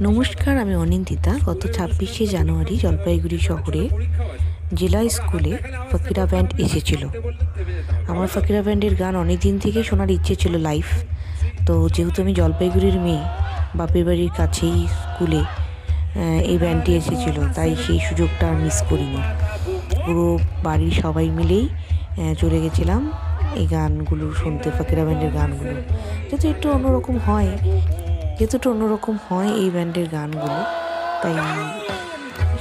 নমস্কার, আমি অনিন্দিতা। গত 26শে জানুয়ারি জলপাইগুড়ি শহরে জেলা স্কুলে ফকিরা ব্যান্ড এসেছিল। আমার ফকিরা ব্যান্ডের গান অনেক দিন থেকেই শোনার ইচ্ছে ছিল লাইভ। তো যেহেতু আমি জলপাইগুড়ির মেয়ে, বাপের বাড়ির কাছেই স্কুলে এই ব্যান্ডটি এসেছিল, তাই সেই সুযোগটা আর মিস করিনি। পুরো বাড়ির সবাই মিলেই চলে গেছিলাম এই গানগুলো শুনতে, ফকিরা ব্যান্ডের গানগুলো। যেহেতু অন্যরকম হয় এই ব্যান্ডের গানগুলো, তাই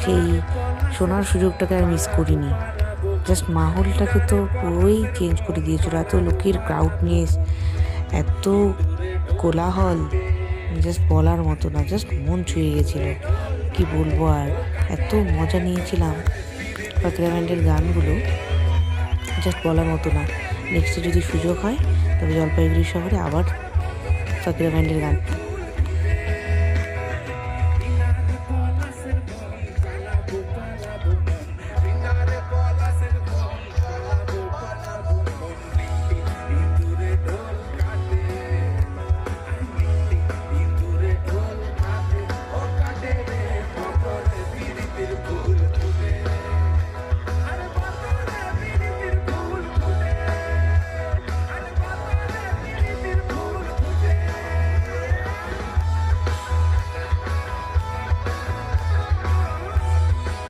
সেই শোনার সুযোগটাকে আর মিস করিনি। জাস্ট মাহলটাকে তো পুরোই চেঞ্জ করে দিয়েছিল। এত লোকের ক্রাউড নিয়ে, এত কোলাহল, জাস্ট বলার মতো না, জাস্ট মন ছুঁয়ে গেছিলো। কি বলবো আর, এত মজা নিয়েছিলাম ফকিরা ব্যান্ডের গানগুলো, জাস্ট বলার মতো না। নেক্সটে যদি সুযোগ হয় তবে জলপাইগুড়ি শহরে আবার ফকিরা ব্যান্ডের গান